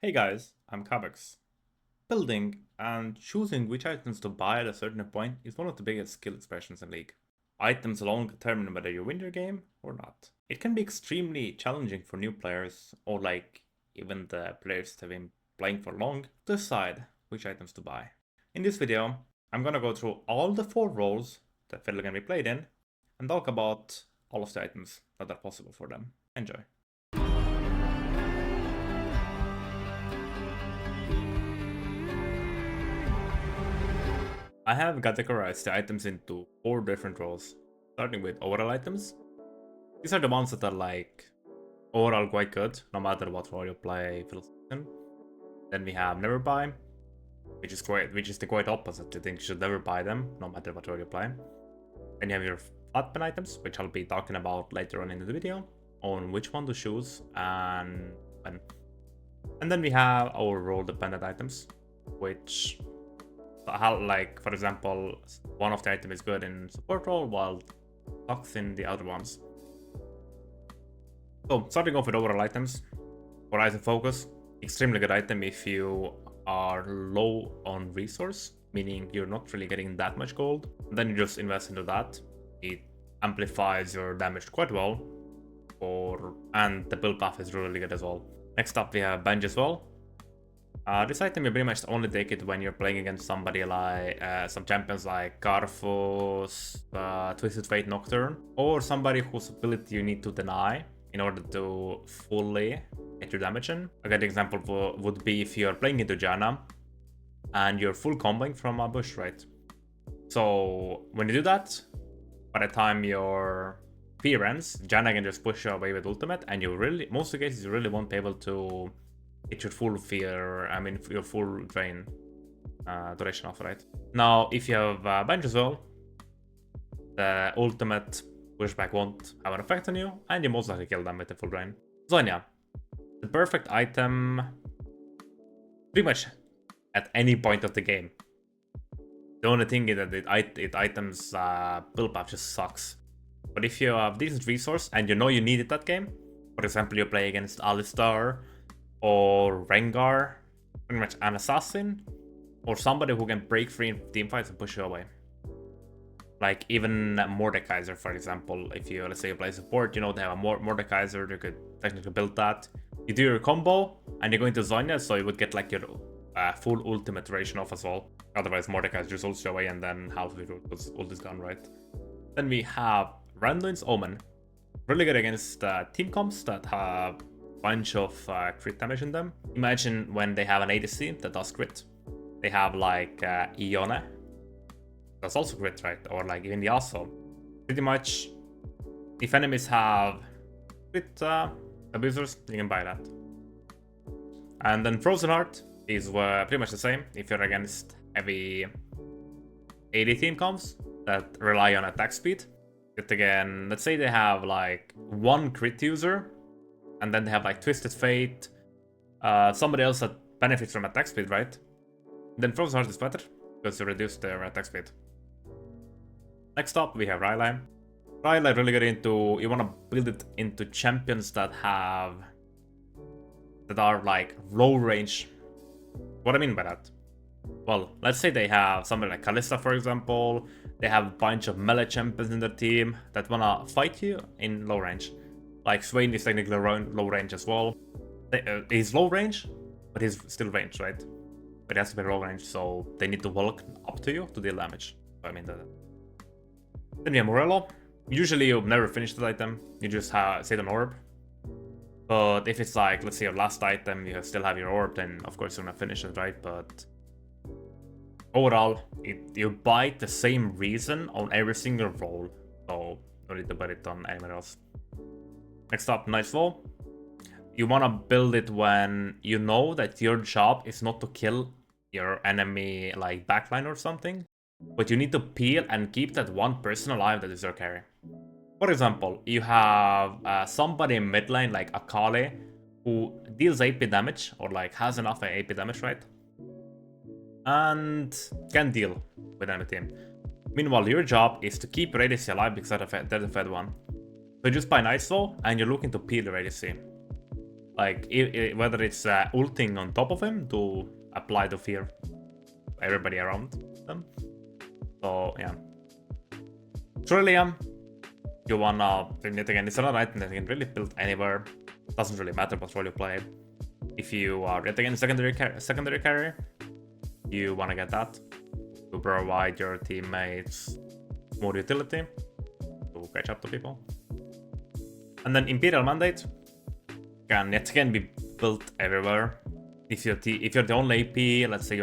Hey guys, I'm Kabex. Building and choosing which items to buy at a certain point is one of the biggest skill expressions in League. Items alone determine whether you win your game or not. It can be extremely challenging for new players, or even the players that have been playing for long, to decide which items to buy. In this video, I'm gonna go through all the 4 roles that Fiddle can be played in, and talk about all of the items that are possible for them. Enjoy. I have categorized the items into 4 different roles, starting with overall items. These are the ones that are overall quite good, no matter what role you play Fiddlesticks. Then we have never buy, which is the quite opposite. You think you should never buy them, no matter what role you play. Then you have your flat pen items, which I'll be talking about later on in the video, on which one to choose and when. And then we have our role dependent items, which for example, one of the items is good in support role while sucks in the other ones. So starting off with overall items, Horizon Focus, extremely good item if you are low on resource, meaning you're not really getting that much gold. Then you just invest into that. It amplifies your damage quite well, and the build path is really good as well. Next up we have Bench as well. This item you pretty much only take it when you're playing against somebody like some champions like Carfus, Twisted Fate Nocturne, or somebody whose ability you need to deny in order to fully get your damage in. A good example would be if you're playing into Janna and you're full comboing from a bush, right? So when you do that, by the time your fear ends, Janna can just push you away with ultimate, and most of the cases you really won't be able to get your full your full drain duration off, right? Now, if you have bench as well, the ultimate pushback won't have an effect on you, and you most likely kill them with the full drain. Zonya, the perfect item pretty much at any point of the game. The only thing is that it items build path just sucks. But if you have decent resource and you know you need it that game, for example, you play against Alistar or Rengar, pretty much an assassin, or somebody who can break free in teamfights and push you away. Like even Mordekaiser, for example, if you, let's say you play support, you know they have a Mordekaiser, you could technically build that. You do your combo, and you're going to Zonya, so you would get like your full ultimate duration off as well. Otherwise Mordekaiser just ults you away, and then half of your ult is gone, right? Then we have Randuin's Omen. Really good against team comps that have bunch of crit damage in them. Imagine when they have an ADC that does crit. They have like Ione, that's also crit, right? Or like even Yasuo. Pretty much, if enemies have crit abusers, you can buy that. And then Frozen Heart is pretty much the same if you're against heavy AD team comps that rely on attack speed. But again, let's say they have like one crit user, and then they have like Twisted Fate, somebody else that benefits from attack speed, right? Then Frozen Heart is better, because you reduce their attack speed. Next up, we have Rylai. Rylai really get into, you want to build it into champions that are like low range. What I mean by that? Well, let's say they have somebody like Kalista, for example. They have a bunch of melee champions in their team that want to fight you in low range. Like Swain is technically low range as well. He's low range, but he's still range, right? But he has to be low range, so they need to walk up to you to deal damage. So I mean that. Then we have Morello. Usually you never finish that item. You just sit an orb. But if it's like, let's say your last item, you still have your orb, then of course you're gonna finish it, right? But overall, you buy the same reason on every single role, so no need to buy it on anywhere else. Next up, Nightfall. You want to build it when you know that your job is not to kill your enemy like backline or something, but you need to peel and keep that one person alive that is your carry. For example, you have somebody in mid lane like Akali who deals AP damage, or like has enough AP damage, right? And can deal with enemy team. Meanwhile, your job is to keep your ADC alive because they're the fed one. So you just buy Nightfall and you're looking to peel your ADC. Like, whether it's ulting on top of him to apply the fear everybody around them. So, yeah. Trillium, you wanna, yet again, it's another item that you can really build anywhere. Doesn't really matter what role you play. If you are, yet again, secondary carrier, you wanna get that to provide your teammates more utility to catch up to people. And then Imperial Mandate can yet again be built everywhere. If you're the only AP, let's say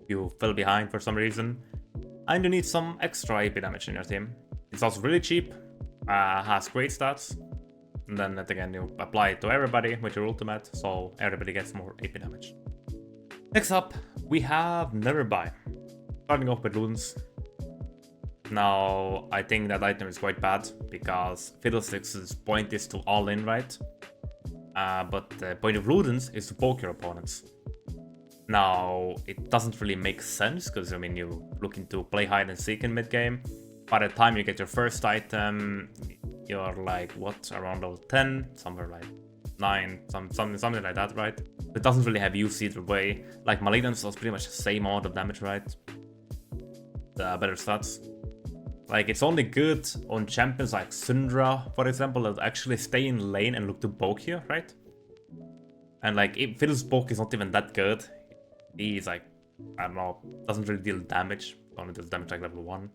you fell behind for some reason, and you need some extra AP damage in your team. It's also really cheap, has great stats, and then yet again you apply it to everybody with your ultimate, so everybody gets more AP damage. Next up, we have Never Buy. Starting off with Ludens. Now, I think that item is quite bad, because Fiddlesticks' point is to all in, right? But the point of Ludens is to poke your opponents. Now, it doesn't really make sense, because, I mean, you're looking to play hide and seek in mid-game. By the time you get your first item, you're like, what, around level 10? Somewhere like 9, something like that, right? It doesn't really have use either way. Like, Malignance does pretty much the same amount of damage, right? The better stats. Like, it's only good on champions like Syndra, for example, that actually stay in lane and look to poke you, right? And like, Fiddle's poke is not even that good. He's like, I don't know, doesn't really deal damage. Only does damage like level 1.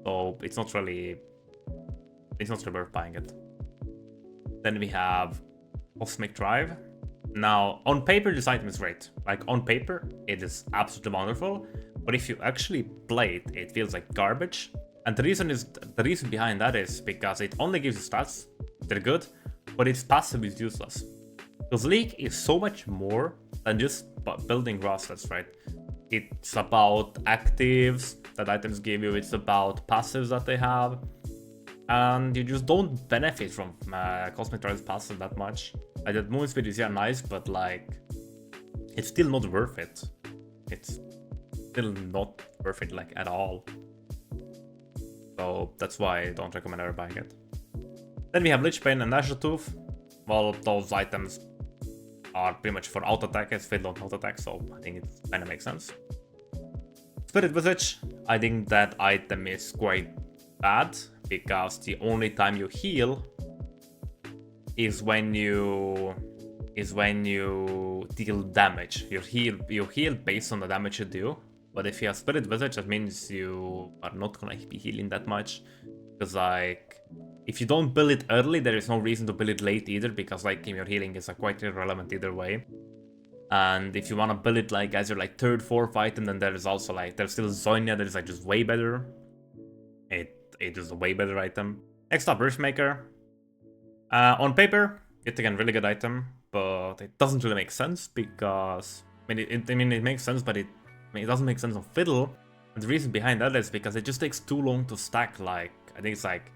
So it's not really worth buying it. Then we have Cosmic Drive. Now, on paper, this item is great. Like, on paper, it is absolutely wonderful. But if you actually play it, it feels like garbage. And the reason behind that is because it only gives you stats. They're good, but its passive is useless. Because League is so much more than just building raw stats, right? It's about actives that items give you. It's about passives that they have. And you just don't benefit from Cosmic Drive's passive that much. Like, that movement speed is nice, but like, it's still not worth it. It's still not worth it, like, at all. So that's why I don't recommend ever buying it. Then we have Lichbane and Azure Tooth. Well, those items are pretty much for auto attack, as Fiddle on auto attack, so I think it kind of makes sense. Spirit Visage, I think that item is quite bad, because the only time you heal is when you deal damage. You heal based on the damage you do. But if you have Spirit Visage, that means you are not gonna be healing that much. Because like, if you don't build it early, there is no reason to build it late either, because like, your healing is quite irrelevant either way. And if you wanna build it like as your like 3rd, 4th item, then there is also like, there's still Zonya that is like just way better. It is a way better item. Next up, Riftmaker. On paper, it's again really good item, but it doesn't really make sense because it makes sense, but it doesn't make sense on Fiddle. And the reason behind that is because it just takes too long to stack. Like, I think it's like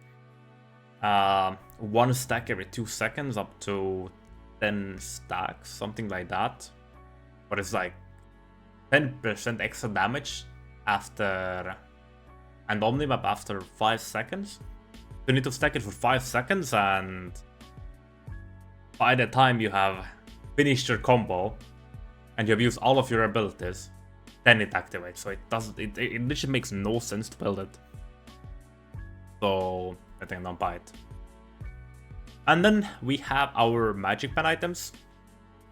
1 stack every 2 seconds up to 10 stacks, something like that. But it's like 10% extra damage after and Omnimap after 5 seconds. You need to stack it for 5 seconds, and by the time you have finished your combo and you have used all of your abilities, then it activates. So it literally makes no sense to build it. So I think don't buy it. And then we have our magic pen items.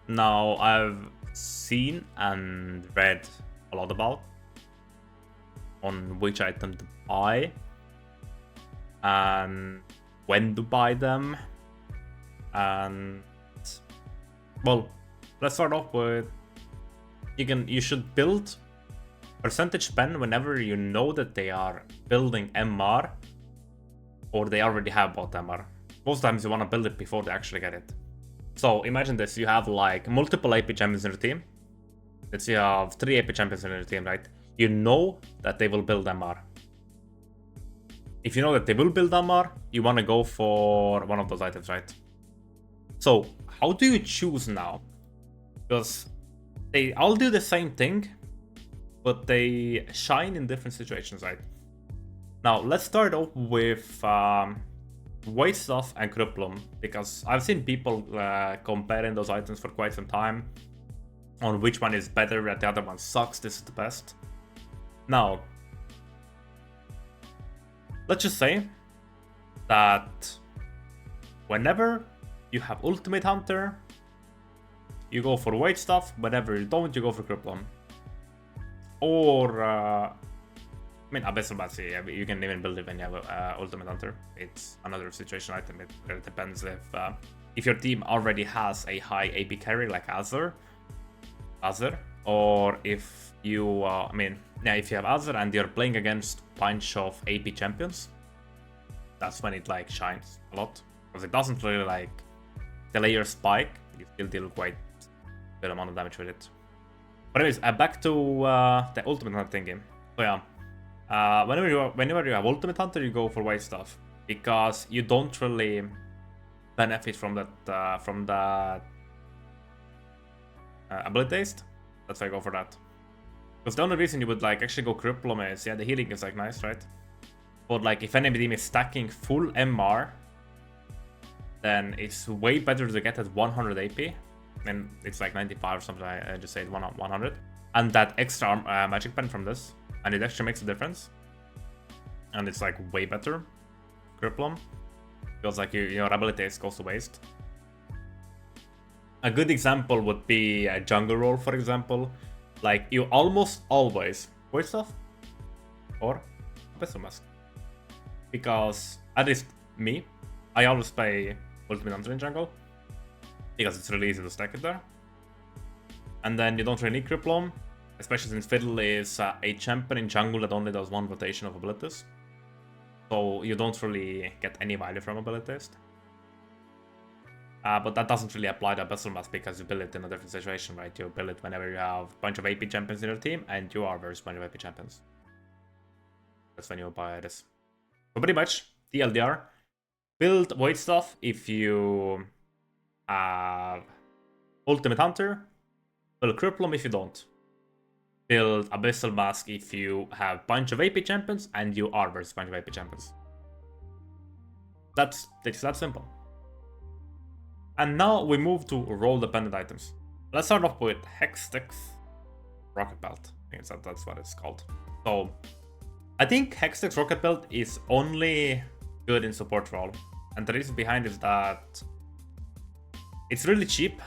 Now, I've seen and read a lot about on which item to buy and when to buy them. And well, let's start off with you should build percentage pen whenever you know that they are building MR or they already have bought MR. Most times you want to build it before they actually get it. So imagine this, you have like multiple AP champions in your team. Let's say you have 3 AP champions in your team, right? You know that they will build MR. If you know that they will build MR, you want to go for one of those items, right? So how do you choose now? Because they all do the same thing, but they shine in different situations, right? Now let's start off with Weight Stuff and Cripplum, because I've seen people comparing those items for quite some time on which one is better and the other one sucks, this is the best. Now, let's just say that whenever you have Ultimate Hunter, you go for Weight Stuff, whenever you don't, you go for Cripplum. Or, I mean, Abyssal Bats, you can even build it when you have Ultimate Hunter. It's another situation item. It really depends if your team already has a high AP carry like Azur, or if you, if you have Azur and you're playing against a bunch of AP champions, that's when it like shines a lot, because it doesn't really like delay your spike. You still deal quite a good amount of damage with it. But anyways, back to the Ultimate Hunter game. So yeah, whenever you have Ultimate Hunter, you go for Weight Stuff, because you don't really benefit from that ability taste. That's why I go for that. Because the only reason you would like actually go Cripplum is, yeah, the healing is like nice, right? But like if enemy team is stacking full MR, then it's way better to get at 100 AP. And it's like 95 or something, I just said 100. And that extra magic pen from this, and it actually makes a difference. And it's like way better, Cripplum. Because like your ability taste goes to waste. A good example would be a jungle roll, for example. Like, you almost always Weight Stuff or Abyssal Mask. Because, at least me, I always play Ultimate Hunter in jungle, because it's really easy to stack it there. And then you don't really need Cripplum, especially since Fiddle is a champion in jungle that only does one rotation of abilities. So you don't really get any value from abilities. But that doesn't really apply to Abyssal Mask, because you build it in a different situation, right? You build it whenever you have a bunch of AP champions in your team, and you are versus a bunch of AP champions. That's when you buy this. So pretty much, TLDR, build Weight Stuff if you have Ultimate Hunter, build Cripplum if you don't. Build Abyssal Mask if you have a bunch of AP champions, and you are versus a bunch of AP champions. It's that simple. And now we move to role-dependent items. Let's start off with Fiddlesticks Rocket Belt. I think that's what it's called. So, I think Fiddlesticks Rocket Belt is only good in support role. And the reason behind is that it's really cheap,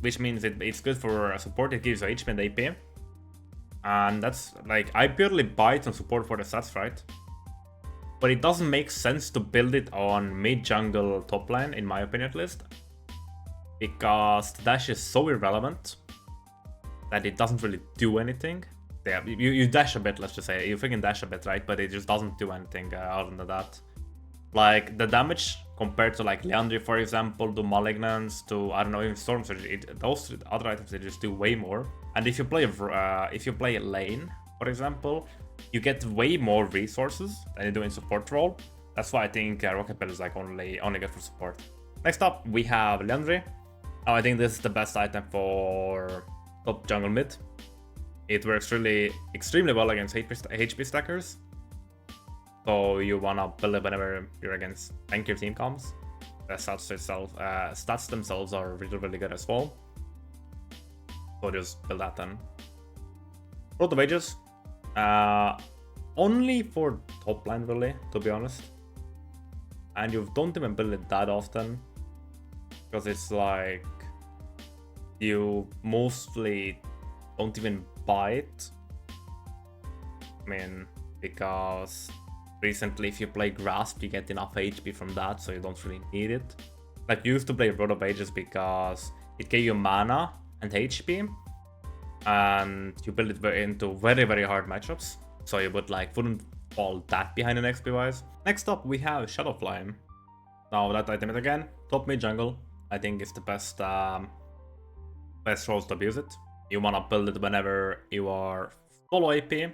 which means it's good for support. It gives you HP and AP. And that's, like, I purely buy it on support for the stats, right? But it doesn't make sense to build it on mid-jungle top lane, in my opinion at least. Because the dash is so irrelevant that it doesn't really do anything. Yeah, you dash a bit, let's just say. You freaking dash a bit, right? But it just doesn't do anything other than that. Like, the damage compared to, like, Leandry, for example, to Malignance, to, I don't know, even Storm Surge, those other items, they just do way more. And if you play a lane, for example, you get way more resources than you do in support role. That's why I think Rocket Belt is like only good for support. Next up, we have Leandry. Now, I think this is the best item for top jungle mid. It works really extremely well against HP stackers. So you wanna build it whenever you're against tankier team comps. The stats themselves are really good as well. So just build that then. Road of Ages. Only for top line really, to be honest. And you don't even build it that often, because it's like you mostly don't even buy it. I mean, because recently if you play Grasp, you get enough HP from that, so you don't really need it. Like, you used to play Road of Ages because it gave you mana and HP, and you build it into very hard matchups, so you wouldn't fall that behind in XP wise. Next up, we have Shadow Flame. Now, that item is again top mid jungle. I think it's the best roles to abuse it. You wanna build it whenever you are full AP,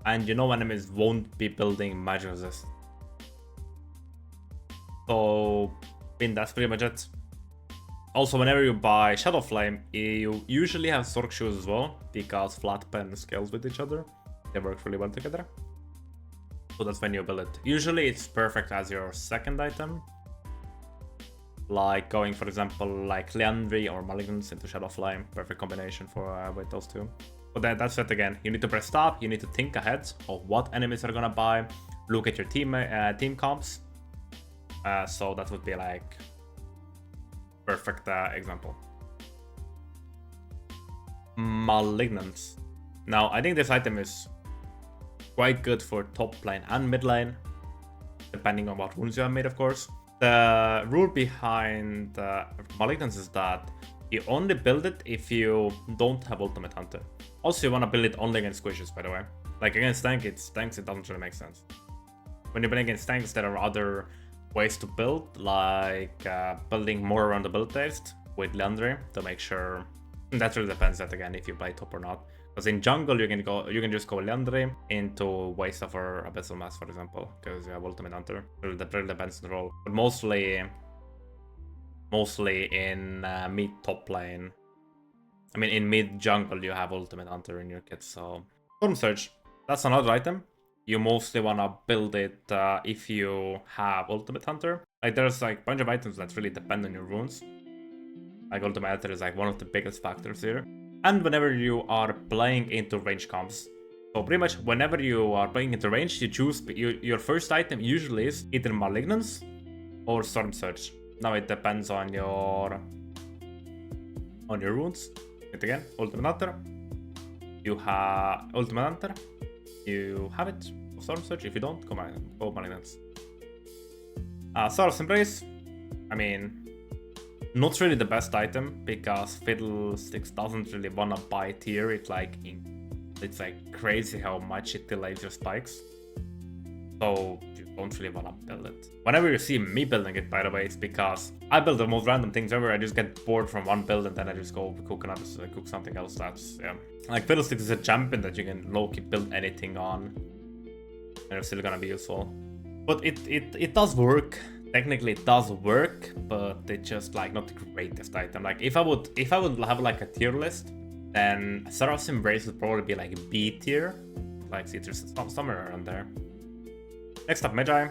and you know enemies won't be building magic resist. So, that's pretty much it. Also, whenever you buy Shadow Flame, you usually have Stork Shoes as well, because flat pen scales with each other. They work really well together. So that's when you build it. Usually it's perfect as your second item. Like going, for example, like Leandry or Malignance into Shadow Flame. Perfect combination for with those two. But that's it again. You need to press stop. You need to think ahead of what enemies are gonna buy. Look at your team comps. So that would be like perfect example. Malignance. Now I think this item is quite good for top lane and mid lane, depending on what runes you have made, of course. The rule behind Malignance is that you only build it if you don't have Ultimate Hunter. Also, you want to build it only against squishes, by the way. Like against tanks, it doesn't really make sense. When you're playing against tanks, there are other ways to build, like building more around the build taste with Leandry to make sure. That really depends that again if you play top or not. Because in jungle you can just go Leandry into Waste or Abyssal Mass, for example, because you have Ultimate Hunter. That really depends on the role. But mostly in mid top lane. I mean, in mid jungle you have Ultimate Hunter in your kit. So Storm Surge, that's another item. You mostly wanna build it if you have Ultimate Hunter. Like there's like a bunch of items that really depend on your runes. Like Ultimate Hunter is like one of the biggest factors here. And whenever you are playing into range comps. So pretty much whenever you are playing into range, you choose your first item usually is either Malignance or Storm Surge. Now it depends on your runes. It again, Ultimate Hunter. You have Ultimate Hunter. You have it. Storm Surge. If you don't, go Malignance. Source Embrace. I mean, not really the best item because Fiddlesticks doesn't really wanna buy it here. It's like crazy how much it delays your spikes. So you don't really wanna build it. Whenever you see me building it, by the way, it's because I build the most random things ever. I just get bored from one build and then I just go cook something else. That's yeah. Like Fiddlesticks is a champion that you can low-key build anything on, and it's still gonna be useful. But it does work. Technically it does work, but it's just like not the greatest item. Like if I would have like a tier list, then Serap's Embrace would probably be like B tier. Like Citrus somewhere around there. Next up, Magi.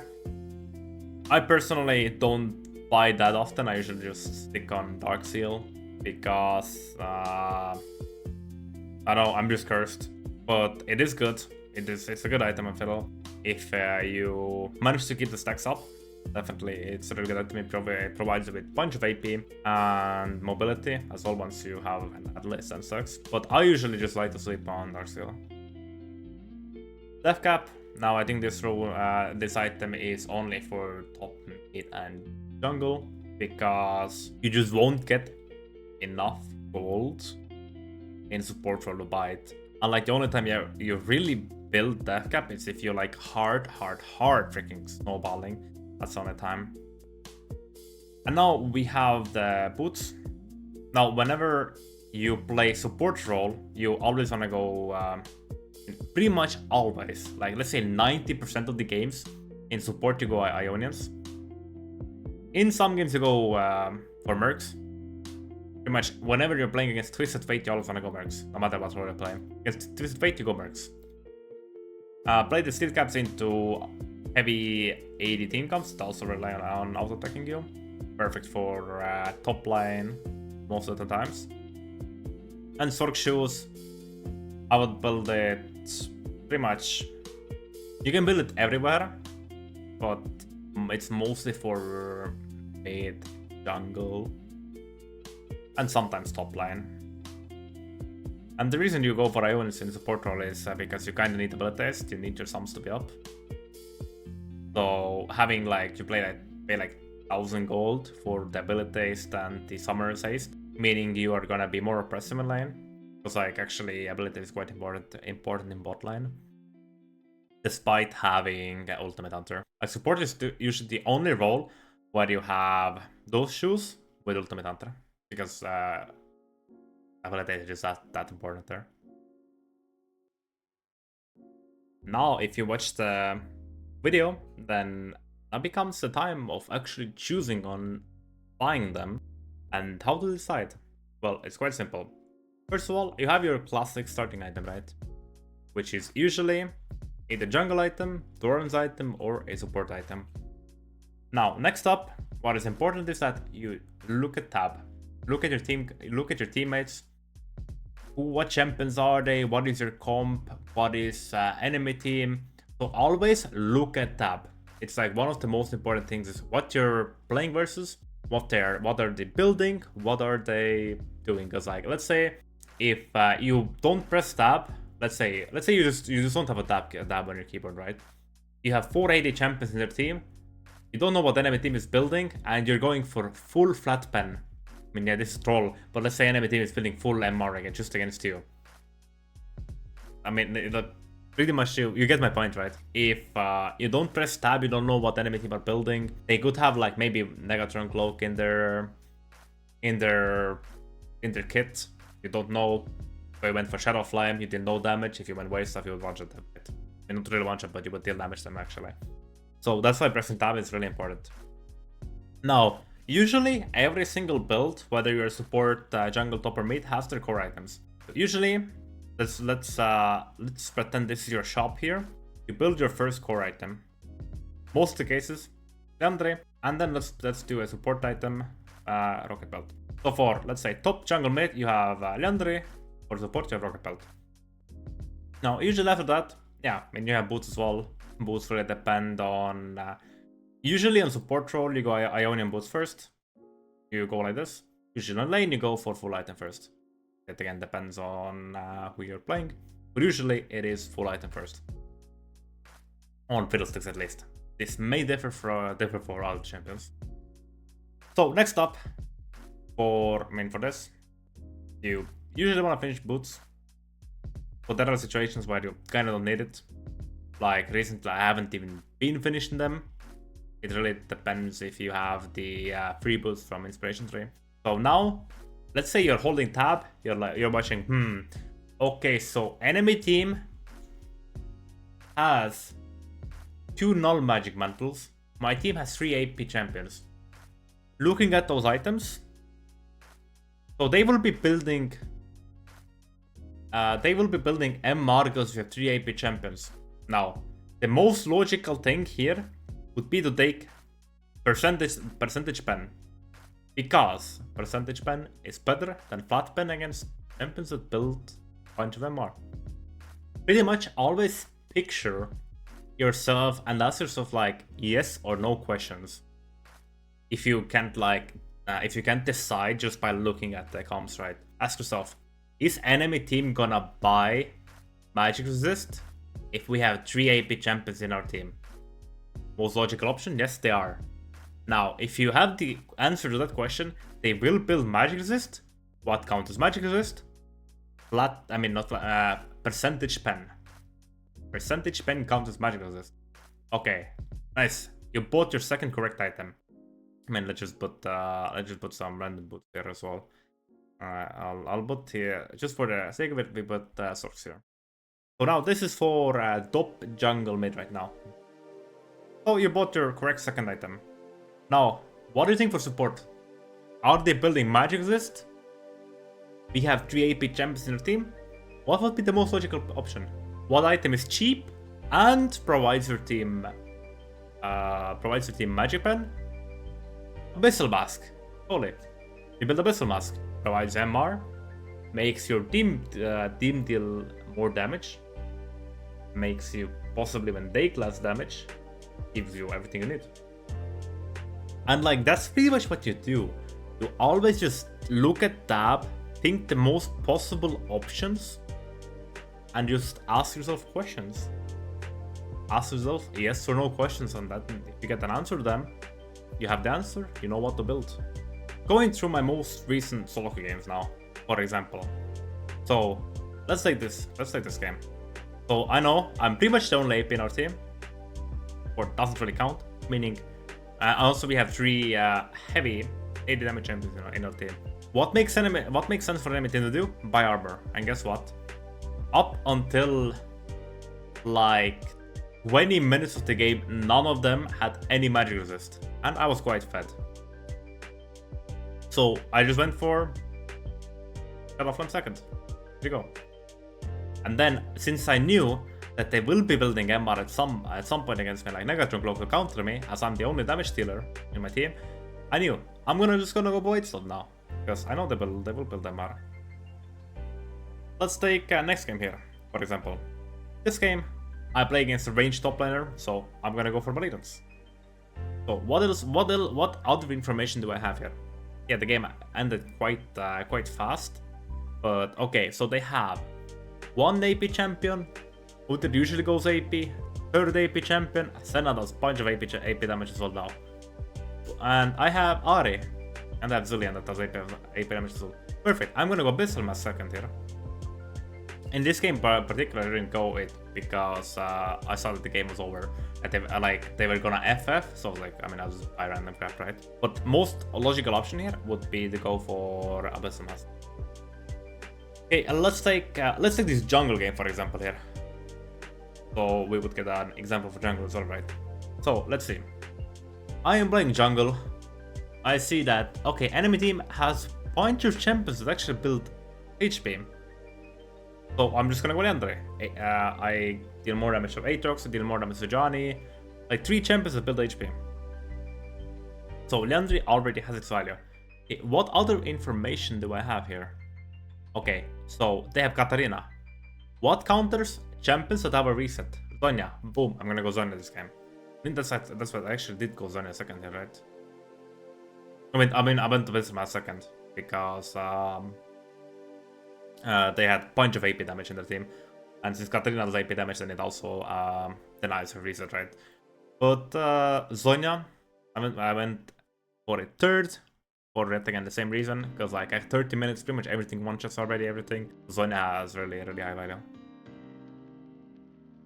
I personally don't buy that often. I usually just stick on Dark Seal because I don't know, I'm just cursed. But it is good. It's a good item in Fiddle. If you manage to keep the stacks up, definitely it's a really good item. It provides you with a bunch of AP and mobility as well once you have an Atlas and stacks. But I usually just like to sleep on Dark Seal. Death Cap. Now I think this item is only for top mid and jungle because you just won't get enough gold in support role to buy it. And like the only time you really build Death Cap is if you're like hard freaking snowballing. That's the only time. And now we have the boots. Now whenever you play support role, you always want to go pretty much always, like let's say 90% of the games in support you go Ionians. In some games you go for Mercs. Pretty much whenever you're playing against Twisted Fate, you always want to go Mercs, no matter what role you're playing. Against Twisted Fate, you go Mercs. Play the Steel Caps into heavy AD team comps that also rely on auto-attacking you. Perfect for top line most of the times. And Sork Shoes, I would build it pretty much. You can build it everywhere, but it's mostly for mid, jungle, and sometimes top line. And the reason you go for Ionians in support role is because you kind of need ability test, you need your sums to be up. So having like, you pay like 1000 gold for the ability taste and the summoners haste, meaning you are gonna be more oppressive in lane. Because like actually ability is quite important in bot lane. Despite having Ultimate Hunter. Like support is usually the only role where you have those shoes with Ultimate Hunter. Because ability is just that important there. Now if you watch the video, then that becomes the time of actually choosing on buying them. And how to decide? Well, it's quite simple. First of all, you have your classic starting item, right? Which is usually either jungle item, Doran's item, or a support item. Now, next up, what is important is that you look at tab. Look at your team, look at your teammates. What champions are they? What is your comp? What is enemy team? So always look at tab. It's like one of the most important things is what you're playing versus, what are they building, what are they doing. Because like, let's say if you don't press tab, let's say you just don't have a tab on your keyboard, right? You have 480 champions in your team. You don't know what enemy team is building, and you're going for full flat pen. I mean, yeah, this is troll, but let's say enemy team is building full MR again, just against you. I mean, pretty much you get my point, right? If you don't press tab, you don't know what enemy team are building. They could have like maybe Negatron Cloak in their kit. You don't know. If you went for Shadow Flame, you did no damage. If you went waste stuff, you would one-shot them. I mean, not really one-shot, but you would deal damage them actually. So that's why pressing tab is really important. Now, usually every single build, whether you're support, jungle, top, or mid, has their core items. But usually, let's pretend this is your shop here. You build your first core item. Most of the cases, Leandre, and then let's do a support item, rocket belt. So for let's say top, jungle, mid, you have Leandre. For support, you have rocket belt. Now, usually after that, yeah, I mean you have boots as well. Boots really depend on. Usually on support role, you go Ionian boots first. You go like this. Usually on lane, you go for full item first. It again depends on who you're playing, but usually it is full item first. On Fiddlesticks at least. This may differ for other champions. So next up, for this, you usually want to finish boots. But there are situations where you kind of don't need it. Like recently, I haven't even been finishing them. It really depends if you have the free boost from Inspiration Tree. So now, let's say you're holding tab. You're watching. Okay, so enemy team has 2 null magic mantles. My team has 3 AP champions. Looking at those items, so they will be building. MR because you have 3 AP champions. Now, the most logical thing here would be to take percentage pen, because percentage pen is better than flat pen against champions that build a bunch of MR. Pretty much always picture yourself and ask yourself like yes or no questions. If you can't decide just by looking at the comps, right? Ask yourself, is enemy team gonna buy magic resist if we have 3 AP champions in our team? Most logical option, yes they are. Now, if you have the answer to that question, they will build magic resist. What counts as magic resist? Percentage pen. Percentage pen counts as magic resist. Okay, nice. You bought your second correct item. I mean, let's just put some random boots here as well. I'll put here, just for the sake of it, we put socks here. So now this is for top, jungle, mid right now. So you bought your correct second item. Now, what do you think for support? Are they building magic resist? We have 3 AP champions in our team. What would be the most logical option? What item is cheap and provides your team magic pen? Abyssal Mask. Totally. You build Abyssal Mask. Provides MR. Makes your team deal more damage. Makes you possibly even take less damage. Gives you everything you need. And like that's pretty much what you do. You always just look at tab, think the most possible options, and just ask yourself questions. Ask yourself yes or no questions on that. And if you get an answer to them, you have the answer, you know what to build. Going through my most recent solo queue games now, for example. So let's take this game. So I know I'm pretty much the only AP in our team, or doesn't really count, meaning also we have 3 heavy 80 damage champions in our team. What makes sense for enemy team to do? Buy armor. And guess what? Up until like 20 minutes of the game, none of them had any magic resist, and I was quite fed. So I just went for Shadow Flame second. There you go. And then since I knew that they will be building MR at some point against me. Like Negatron Globe to counter me, as I'm the only damage dealer in my team. I knew I'm just gonna go Void Slot now, because I know they will build MR. Let's take next game here, for example. This game, I play against a ranged top laner, so I'm gonna go for Malignance. So what other information do I have here? Yeah, the game ended quite fast, but okay. So they have one AP champion, who usually goes AP, third AP champion, Senna does a bunch of AP damage as well now, and I have Ari, and I have Zillion that does AP damage as well. Perfect. I'm gonna go Abyssal Mass second here. In this game particularly, I didn't go it because I saw that the game was over. And they were gonna FF, so I was like, I mean, I was by random crap, right? But most logical option here would be to go for Abyssal Mass. Okay, let's take this jungle game for example here. So we would get an example for jungle as well, right? So let's see. I am playing jungle. I see that okay, enemy team has bunch of champions that actually build HP. So I'm just gonna go Leandre. I deal more damage to Aatrox, I deal more damage to Johnny. Like 3 champions that build HP. So Leandre already has its value. Okay, what other information do I have here? Okay, so they have Katarina. What counters champions that have a reset? Zonya. Boom, I'm gonna go Zonya this game. I think that's what I actually did go Zonya second here, right? I mean I went to Wisdom second because they had a bunch of AP damage in their team, and since Katarina does AP damage, then it also denies her reset, right? But Zonya, I went for a third, for it again the same reason, because like at 30 minutes, pretty much everything one-shots already, everything. Zonya has really high value.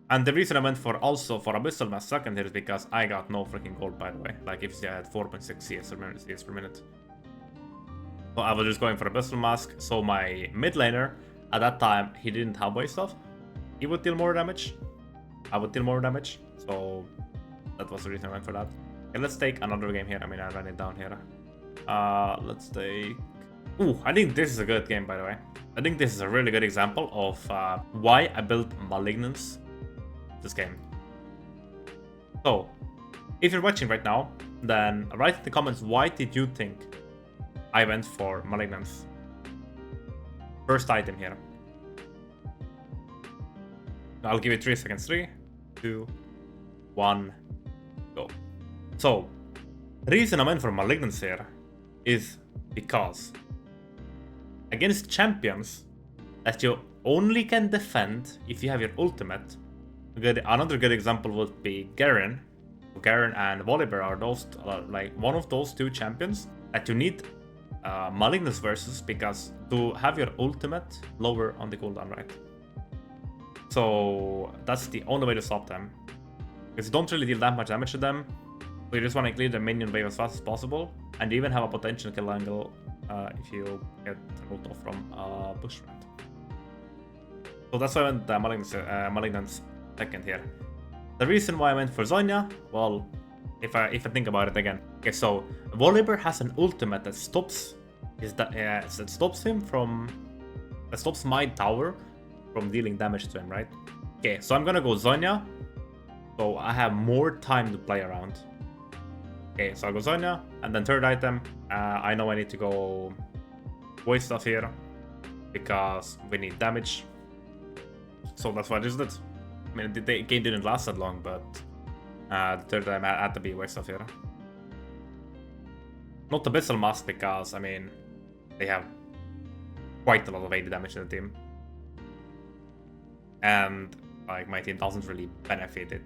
And the reason I went for Abyssal Mass second here is because I got no freaking gold, by the way. Like if I had 4.6 CS per minute. So I was just going for Abyssal Mask, so my mid laner, at that time, he didn't have waste stuff. He would deal more damage. I would deal more damage, so that was the reason I went for that. Okay, let's take another game here. I mean, I ran it down here. Let's take... Ooh, I think this is a good game, by the way. I think this is a really good example of why I built Malignance this game. So, if you're watching right now, then write in the comments, why did you think I went for Malignance? First item here. I'll give it 3 seconds. 3, 2, 1, go. So, the reason I went for Malignance here is because against champions that you only can defend if you have your ultimate. Another good example would be Garen. Garen and Volibear are those like one of those 2 champions that you need Malignance versus, because to have your ultimate lower on the cooldown, right? So that's the only way to stop them, because you don't really deal that much damage to them, so you just want to clear the minion wave as fast as possible, and you even have a potential kill angle if you get ult off from bush, right? So that's why I went Malignance second here. The reason why I went for Zonya, well, if I think about it again. Okay, so Volibear has an ultimate that stops my tower from dealing damage to him, right? Okay, so I'm gonna go Zonya, so I have more time to play around. Okay, so I'll go Zonya, and then third item, I know I need to go void stuff here because we need damage. So that's what I just did. I mean, the game didn't last that long, but the third time I had to be void stuff here. Not Abyssal Mask because, I mean, they have quite a lot of AD damage in the team. And like my team doesn't really benefit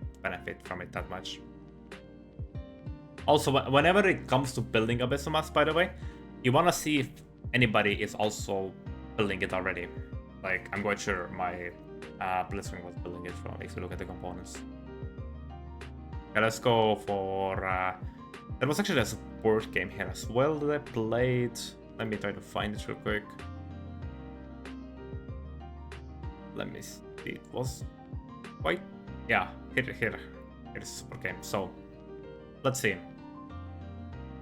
from it that much. Also, whenever it comes to building Abyssal Mask, by the way, you want to see if anybody is also building it already. Like, I'm quite sure my Blitzwing was building it from, if you look at the components. Okay, let's go for... there was actually a support game here as well that I played. Let me try to find it real quick. Let me see. It was quite... Yeah, here is a support game. So, let's see.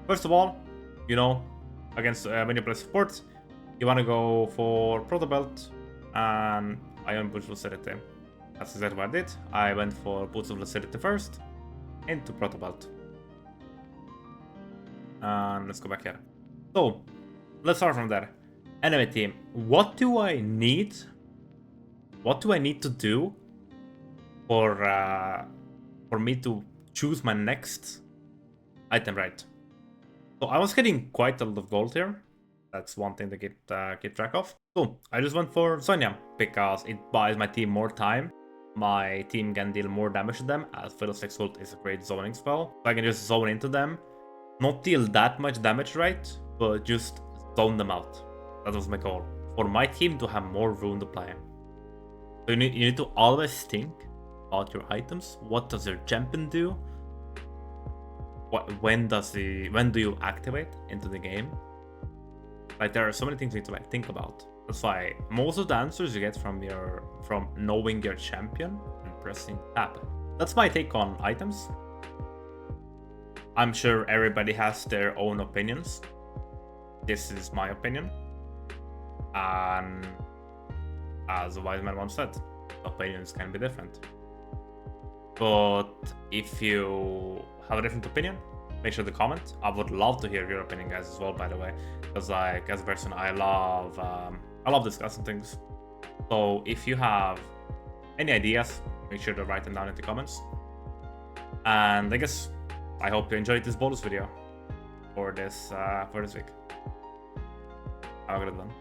First of all, you know, against when you play support, you want to go for Proto Belt and Ion Bush Lucidity. That's exactly what I did. I went for Boots of Lucidity first, into Proto Belt. And let's go back here. So, let's start from there. Enemy team, what do I need? What do I need to do for me to choose my next item right? So I was getting quite a lot of gold here. That's one thing to keep track of. So I just went for Sonya because it buys my team more time. My team can deal more damage to them, as Fiddlesticks ult is a great zoning spell. So I can just zone into them, not deal that much damage, right? But just zone them out. That was my goal. For my team to have more room to play. So you need to always think about your items. What does your champion do? When do you activate into the game? Like, there are so many things you need to like think about. That's why most of the answers you get from knowing your champion and pressing tab. That's my take on items. I'm sure everybody has their own opinions. This is my opinion. And as a wise man once said, opinions can be different. But if you have a different opinion, make sure to comment. I would love to hear your opinion, guys, as well, by the way, because like as a person, I love discussing things. So if you have any ideas, make sure to write them down in the comments. And I hope you enjoyed this bonus video for this week. Have a good one.